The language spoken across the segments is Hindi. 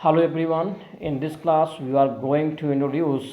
Hello everyone, in this class we are going to introduce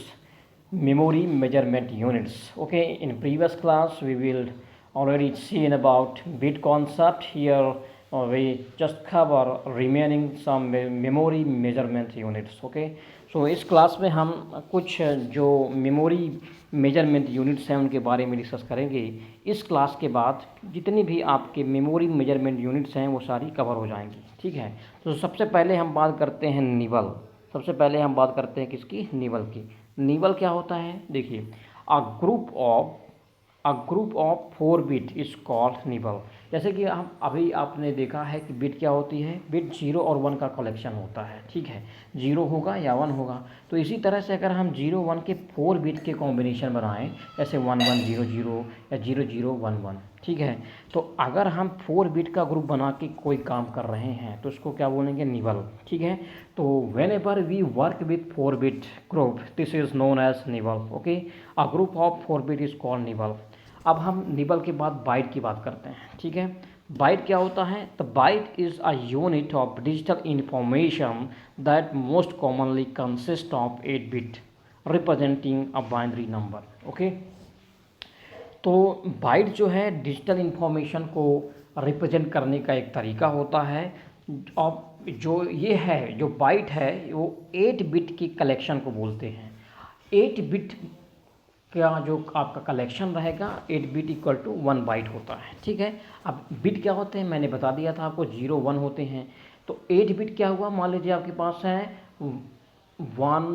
memory measurement units. Okay, in previous class we will already seen about bit concept. Here we just cover remaining some memory measurement units. Okay, so इस क्लास में हम कुछ जो मेमोरी मेजरमेंट यूनिट्स हैं उनके बारे में डिस्कस करेंगे। इस क्लास के बाद जितनी भी आपके मेमोरी मेजरमेंट यूनिट्स हैं वो सारी कवर हो जाएंगी। ठीक है, तो सबसे पहले हम बात करते हैं निबल। सबसे पहले हम बात करते हैं किसकी? निबल की। निबल क्या होता है? देखिए, अ group of 4 bit is called nibble. जैसे कि हम अभी आपने देखा है कि बिट क्या होती है? बिट 0 और 1 का कलेक्शन होता है। ठीक है, 0 होगा या 1 होगा। तो इसी तरह से अगर हम 0 1 के 4 बिट के कॉम्बिनेशन बनाएं, जैसे 1 1 0 0 या 0 0 1 1, ठीक है, तो अगर हम 4 बिट का ग्रुप बना के कोई काम कर रहे हैं तो उसको क्या बोलेंगे? निबल। ठीक है, तो whenever we work with 4 bit group this is known as nibble. Okay, a group of 4 bit is called nibble. अब हम निबल के बाद बाइट की बात करते हैं। ठीक है, बाइट क्या होता है? The byte is a unit of digital information that most commonly consist of 8 bit representing a binary number. Okay, तो बाइट जो है डिजिटल इंफॉर्मेशन को रिप्रेजेंट करने का एक तरीका होता है। और जो ये है, जो बाइट है, वो 8 बिट की कलेक्शन को बोलते हैं। 8 बिट का जो आपका कलेक्शन रहेगा, 8 बिट इक्वल टू 1 बाइट होता है। ठीक है, अब बिट क्या होते हैं मैंने बता दिया था आपको, 0 1 होते हैं। तो 8 बिट क्या हुआ? मान लीजिए आपके पास है 1 1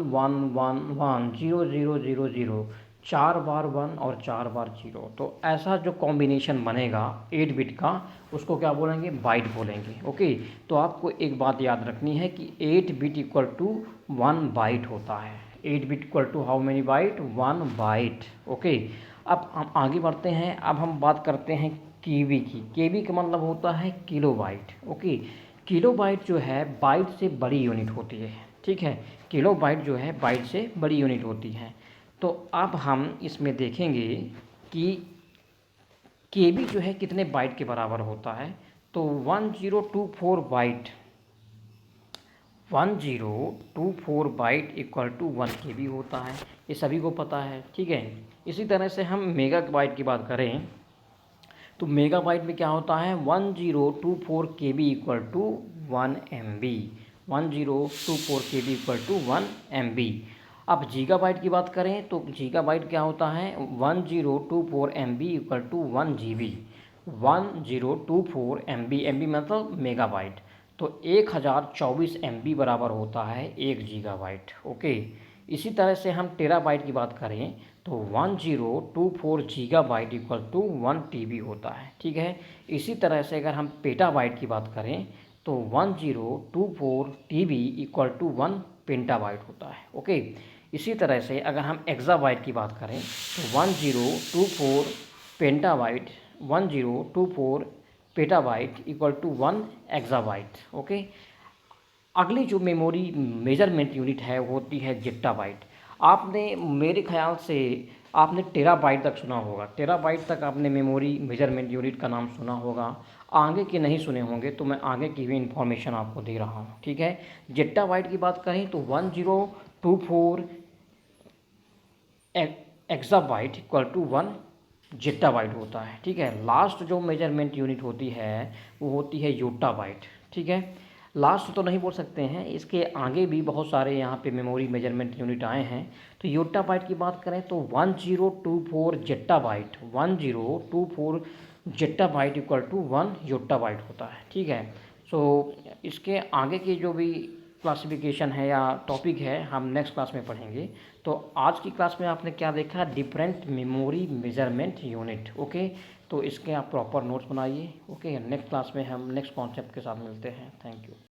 1 1 0 0 0 0, 4 बार 1 और 4 बार 0। तो ऐसा जो कॉम्बिनेशन बनेगा 8 बिट का, उसको क्या बोलेंगे? बाइट बोलेंगे। ओके, तो आपको एक बात याद रखनी है कि 8 बिट इक्वल टू 1 बाइट होता है। 8 bit equal to how many byte? 1 byte. Okay, अब हम आगे बढ़ते हैं। अब हम बात करते हैं केबी की। केबी का मतलब होता है kilo byte. Okay, kilo byte जो है बाइट से बड़ी यूनिट होती है। ठीक है, किलो बाइट जो है बाइट से बड़ी यूनिट होती है। तो अब हम इसमें देखेंगे कि केबी जो है कितने बाइट के बराबर होता है। तो 1024 byte, 1024 byte equal to 1 KB होता है। ये सभी को पता है। ठीक है, इसी तरह से हम मेगा बाइट की बात करें तो मेगा बाइट में क्या होता है? 1024 KB equal to 1 MB। 1024 KB equal to 1 MB। अब जीगा बाइट की बात करें तो जीगा बाइट क्या होता है? 1024 MB equal to 1 GB। 1024 MB, MB मतलब मेगा बाइट, तो 1024 MB बराबर होता है 1 गीगाबाइट। ओके, इसी तरह से हम टेराबाइट की बात करें तो 1024 गीगाबाइट इक्वल टू 1 TB होता है। ठीक है, इसी तरह से अगर हम पेटाबाइट की बात करें तो 1024 TB इक्वल टू 1 पेंटाबाइट होता है। ओके, इसी तरह से अगर हम एक्साबाइट की बात करें तो 1024 pentabyte, 1024 petabyte equal to 1 exabyte. Okay, अगली जो मेमोरी मेजरमेंट यूनिट है वो होती है जिट्टाबाइट। आपने मेरे ख्याल से आपने टेराबाइट तक सुना होगा। टेराबाइट तक आपने मेमोरी मेजरमेंट यूनिट का नाम सुना होगा। आगे के नहीं सुने होंगे तो मैं आगे की भी इंफॉर्मेशन आपको दे रहा हूँ। ठीक है, जिट्टाबाइट की बात करें तो 1024 एक्साबाइट इक्वल टू 1 जिट्टाबाइट होता है। ठीक है, लास्ट जो मेजरमेंट यूनिट होती है वो होती है योट्टाबाइट। ठीक है, लास्ट तो नहीं बोल सकते हैं, इसके आगे भी बहुत सारे यहाँ पे मेमोरी मेजरमेंट यूनिट आए हैं। तो योट्टाबाइट की बात करें तो 1024 जिट्टाबाइट, 1024 जिट्टाबाइट इक्वल टू 1 योट्टाबाइट होता है। ठीक है, सो इसके आगे की जो भी क्लासिफिकेशन है या टॉपिक है हम नेक्स्ट क्लास में पढ़ेंगे। तो आज की क्लास में आपने क्या देखा? Different memory measurement unit. Okay, तो इसके आप प्रॉपर नोट्स बनाइए। ओके, नेक्स्ट क्लास में हम नेक्स्ट कॉन्सेप्ट के साथ मिलते हैं। Thank you.